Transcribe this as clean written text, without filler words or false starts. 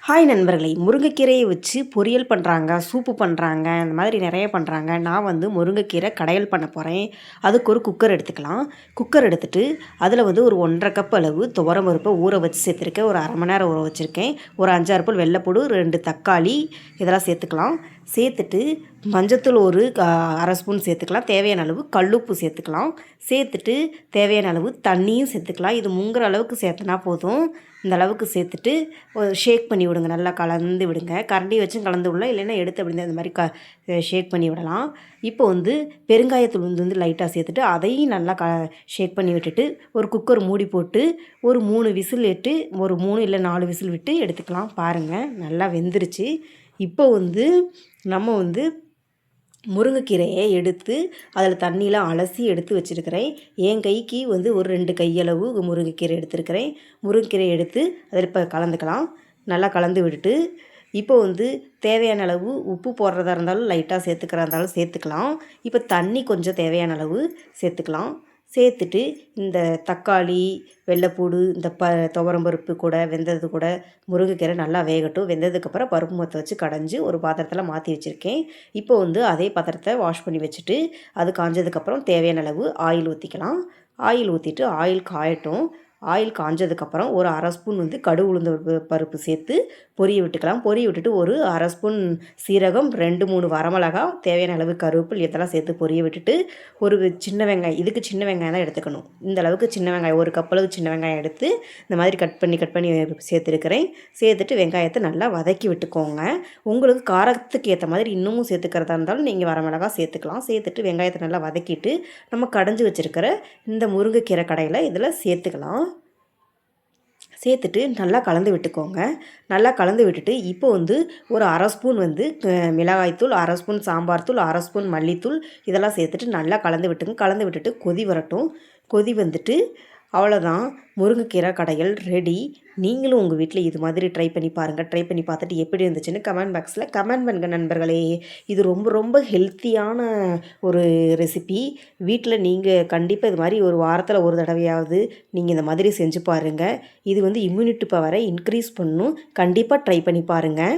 Hi நண்பர்களே! முருங்கைக்கீரையை வச்சு பொரியல் பண்ணுறாங்க, சூப்பு பண்ணுறாங்க, இந்த மாதிரி நிறைய பண்ணுறாங்க. நான் வந்து முருங்கைக்கீரை கடையல் பண்ண போகிறேன். அதுக்கு ஒரு குக்கர் எடுத்துக்கலாம். குக்கர் எடுத்துட்டு அதில் வந்து ஒரு 1 1/2 கப் அளவு துவரம் பருப்பை ஊற வச்சு சேர்த்துருக்கேன். ஒரு 1/2 மணி நேரம் ஊற வச்சுருக்கேன். ஒரு 5, 6 பல் வெள்ளைப்பூடு, 2 தக்காளி இதெல்லாம் சேர்த்துக்கலாம். சேர்த்துட்டு மஞ்சத்தூள் ஒரு 1/2 ஸ்பூன் சேர்த்துக்கலாம். தேவையான அளவு கல்லுப்பு சேர்த்துக்கலாம். சேர்த்துட்டு தேவையான அளவு தண்ணியும் சேர்த்துக்கலாம். இது முங்குற அளவுக்கு சேர்த்துனா போதும். இந்த அளவுக்கு சேர்த்துட்டு ஷேக் பண்ணி விடுங்க. நல்லா கலந்து விடுங்க. கரண்டி வச்சும் கலந்து விடலாம், இல்லைன்னா எடுத்து அப்படி இந்த மாதிரி ஷேக் பண்ணி விடலாம். இப்போ வந்து பெருங்காயத்தூள் வந்து லைட்டாக சேர்த்துட்டு அதையும் நல்லா ஷேக் பண்ணி விட்டுட்டு ஒரு குக்கர் மூடி போட்டு ஒரு 3 விசில் விட்டு ஒரு 3 இல்லை 4 விசில் விட்டு எடுத்துக்கலாம். பாருங்கள், நல்லா வெந்துருச்சு. இப்போ வந்து நம்ம வந்து முருங்கைக்கீரையை எடுத்து அதில் தண்ணியெலாம் அலசி எடுத்து வச்சுருக்கிறேன். என் கைக்கு வந்து ஒரு 2 கையளவு முருங்கைக்கீரை எடுத்துருக்கிறேன். முருங்கைக்கீரை எடுத்து அதில் இப்போ கலந்துக்கலாம். நல்லா கலந்து விட்டுட்டு இப்போ வந்து தேவையான அளவு உப்பு போடுறதா இருந்தாலும் லைட்டாக சேர்த்துக்கிறதா இருந்தாலும் சேர்த்துக்கலாம். இப்போ தண்ணி கொஞ்சம் தேவையான அளவு சேர்த்துக்கலாம். சேர்த்துட்டு இந்த தக்காளி, வெள்ளைப்பூடு, இந்த துவரம்பருப்பு கூட வெந்தது கூட முருங்கைக்கீரை நல்லா வேகட்டும். வெந்ததுக்கப்புறம் பருப்பு மொத்த வச்சு கடைஞ்சி ஒரு பாத்திரத்தில் மாற்றி வச்சுருக்கேன். இப்போ வந்து அதே பாத்திரத்தை வாஷ் பண்ணி வச்சுட்டு அது காஞ்சதுக்கப்புறம் தேவையான அளவு ஆயில் ஊற்றிக்கலாம். ஆயில் ஊற்றிட்டு ஆயில் காயட்டும். ஆயில் காஞ்சதுக்கப்புறம் ஒரு 1/2 ஸ்பூன் வந்து கடுகு உளுந்து பருப்பு சேர்த்து பொரிய விட்டுக்கலாம். பொரிய விட்டுட்டு ஒரு 1/2 ஸ்பூன் சீரகம், 2 3 வரமிளகா, தேவையான அளவு கருவேப்பிலை இதெல்லாம் சேர்த்து பொரிய விட்டுட்டு ஒரு சின்ன வெங்காயம், இதுக்கு சின்ன வெங்காயம் தான் எடுத்துக்கணும். இந்த அளவுக்கு சின்ன வெங்காயம், ஒரு கப் அளவு சின்ன வெங்காயம் எடுத்து இந்த மாதிரி கட் பண்ணி சேர்த்துருக்கிறேன். சேர்த்துட்டு வெங்காயத்தை நல்லா வதக்கி விட்டுக்கோங்க. உங்களுக்கு காரத்துக்கு ஏற்ற மாதிரி இன்னமும் சேர்த்துக்கிறதா இருந்தாலும் நீங்கள் வரமிளகா சேர்த்துக்கலாம். சேர்த்துட்டு வெங்காயத்தை நல்லா வதக்கிட்டு நம்ம கடைஞ்சி வச்சுருக்கிற இந்த முருங்கைக்கீரை கடையில் இதில் சேர்த்துக்கலாம். சேர்த்துட்டு நல்லா கலந்து விட்டுக்கோங்க. நல்லா கலந்து விட்டுட்டு இப்போ வந்து ஒரு 1/2 ஸ்பூன் வந்து மிளகாய்த்தூள், 1/2 ஸ்பூன் சாம்பார் தூள், 1/2 ஸ்பூன் மல்லித்தூள் இதெல்லாம் சேர்த்துட்டு நல்லா கலந்து விட்டுங்க. கலந்து விட்டுட்டு கொதி வரட்டும். கொதி வந்துட்டு அவ்வளோதான், முருங்கைக்கீரை கடையல் ரெடி. நீங்களும் உங்கள் வீட்டில் இது மாதிரி ட்ரை பண்ணி பாருங்கள். ட்ரை பண்ணி பார்த்துட்டு எப்படி இருந்துச்சுன்னு கமெண்ட் பாக்ஸில் கமெண்ட் பண்ணுங்கள் நண்பர்களே. இது ரொம்ப ரொம்ப ஹெல்த்தியான ஒரு ரெசிபி. வீட்டில் நீங்கள் கண்டிப்பாக இது மாதிரி ஒரு வாரத்தில் ஒரு தடவையாவது நீங்கள் இந்த மாதிரி செஞ்சு பாருங்கள். இது வந்து இம்யூனிட்டி பவரை இன்க்ரீஸ் பண்ணணும். கண்டிப்பாக ட்ரை பண்ணி பாருங்கள்.